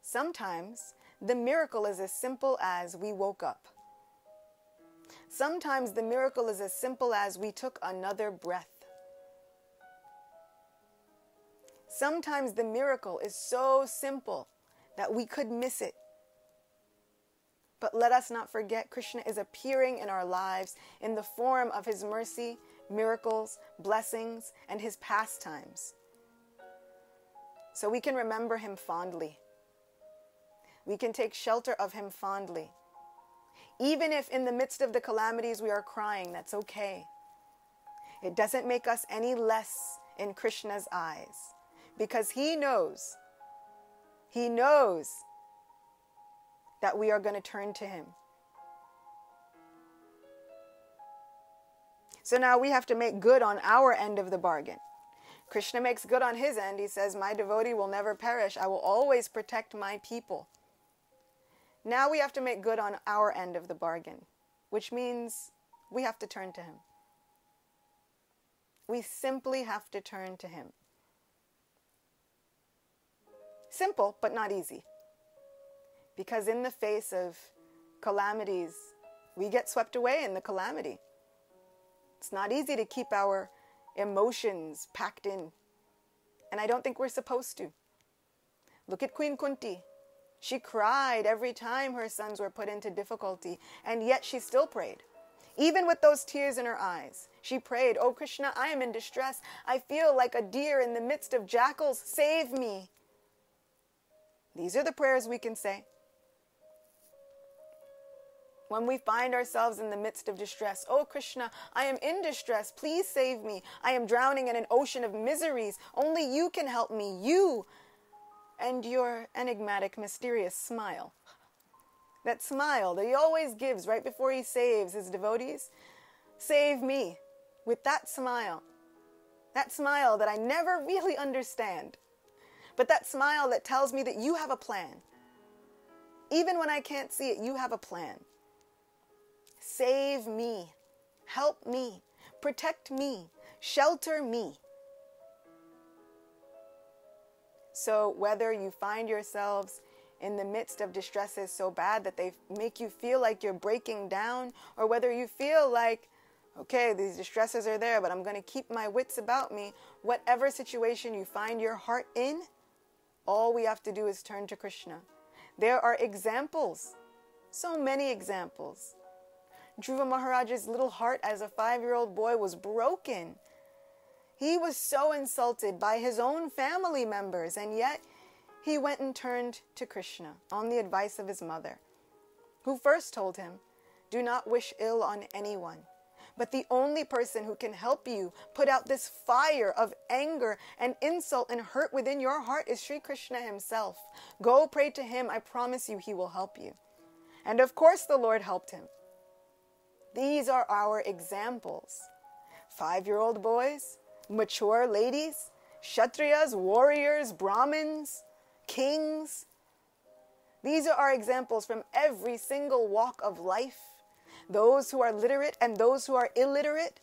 [SPEAKER 1] Sometimes the miracle is as simple as we woke up. Sometimes the miracle is as simple as we took another breath. Sometimes the miracle is so simple that we could miss it. But let us not forget, Krishna is appearing in our lives in the form of his mercy, miracles, blessings, and his pastimes. So we can remember him fondly. We can take shelter of him fondly. Even if in the midst of the calamities we are crying, that's okay. It doesn't make us any less in Krishna's eyes, because he knows that we are going to turn to him. So now we have to make good on our end of the bargain. Krishna makes good on his end. He says, my devotee will never perish. I will always protect my people. Now we have to make good on our end of the bargain, which means we have to turn to him. We simply have to turn to him. Simple, but not easy. Because in the face of calamities, we get swept away in the calamity. It's not easy to keep our emotions packed in. And I don't think we're supposed to. Look at Queen Kunti. She cried every time her sons were put into difficulty, and yet she still prayed. Even with those tears in her eyes, she prayed, "Oh Krishna, I am in distress. I feel like a deer in the midst of jackals. Save me." These are the prayers we can say. When we find ourselves in the midst of distress, "Oh Krishna, I am in distress. Please save me. I am drowning in an ocean of miseries. Only you can help me. You and your enigmatic, mysterious smile." That smile that he always gives right before he saves his devotees. Save me. With that smile that I never really understand. But that smile that tells me that you have a plan. Even when I can't see it, you have a plan. Save me. Help me. Protect me. Shelter me. So whether you find yourselves in the midst of distresses so bad that they make you feel like you're breaking down, or whether you feel like, okay, these distresses are there, but I'm going to keep my wits about me, whatever situation you find your heart in, all we have to do is turn to Krishna. There are examples, so many examples. Dhruva Maharaj's little heart as a 5-year-old boy was broken. He was so insulted by his own family members, and yet he went and turned to Krishna on the advice of his mother, who first told him, "Do not wish ill on anyone, but the only person who can help you put out this fire of anger and insult and hurt within your heart is Sri Krishna himself. Go pray to him. I promise you he will help you." And of course the Lord helped him. These are our examples. 5-year-old boys, mature ladies, Kshatriyas, warriors, Brahmins, kings. These are our examples from every single walk of life. Those who are literate and those who are illiterate.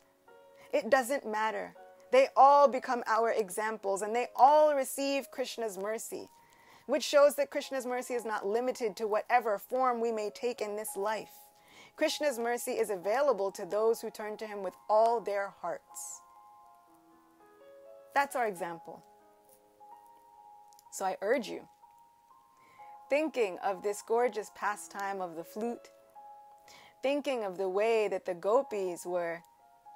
[SPEAKER 1] It doesn't matter. They all become our examples, and they all receive Krishna's mercy, which shows that Krishna's mercy is not limited to whatever form we may take in this life. Krishna's mercy is available to those who turn to him with all their hearts. That's our example. So I urge you, thinking of this gorgeous pastime of the flute, thinking of the way that the gopis were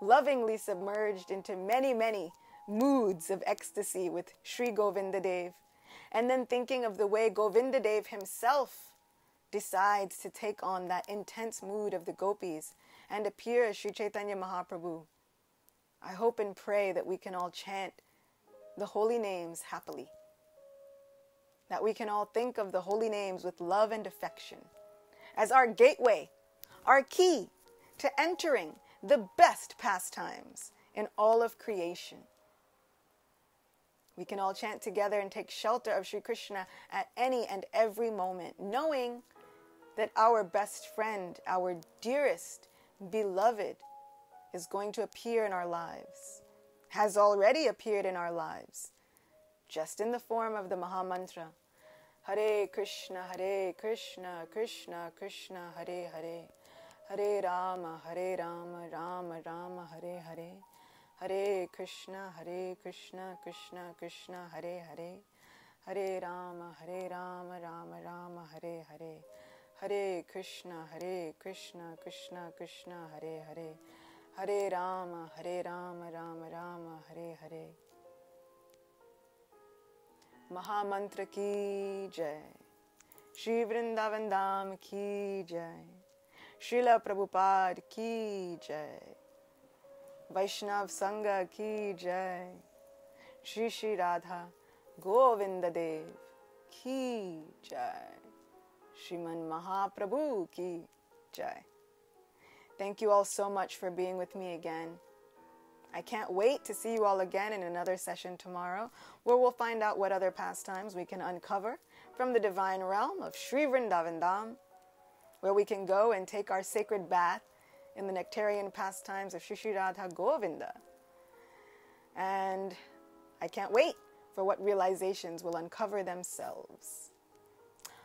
[SPEAKER 1] lovingly submerged into many, many moods of ecstasy with Sri Govinda Dev, And then thinking of the way Govinda Dev himself decides to take on that intense mood of the gopis and appear as Sri Chaitanya Mahaprabhu. I hope and pray that we can all chant the holy names happily. That we can all think of the holy names with love and affection as our gateway, our key to entering the best pastimes in all of creation. We can all chant together and take shelter of Sri Krishna at any and every moment, knowing that our best friend, our dearest, beloved, is going to appear in our lives, has already appeared in our lives, just in the form of the Maha Mantra, Hare Krishna, Krishna Krishna, Hare Hare, Hare Rama, Rama Rama, Hare Hare, Hare Krishna, Krishna Krishna, Hare Hare, Hare Rama, Rama Rama, Hare Hare, Hare Krishna, Krishna Krishna, Hare Hare, Hare Rama, Rama Rama, Hare Hare. Maha Mantra ki jai, Sri Vrindavan Dhama ki jai, Srila Prabhupada ki jai, Vaishnav Sangha ki jai, Sri Sri Radha Govinda Dev ki jai, Shriman Mahaprabhu ki jai. Thank you all so much for being with me again. I can't wait to see you all again in another session tomorrow, where we'll find out what other pastimes we can uncover from the divine realm of Sri Vrindavan Dhama, where we can go and take our sacred bath in the nectarean pastimes of Sri Sri Radha Govinda. And I can't wait for what realizations will uncover themselves.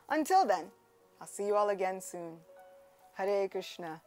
[SPEAKER 1] Until then, I'll see you all again soon. Hare Krishna.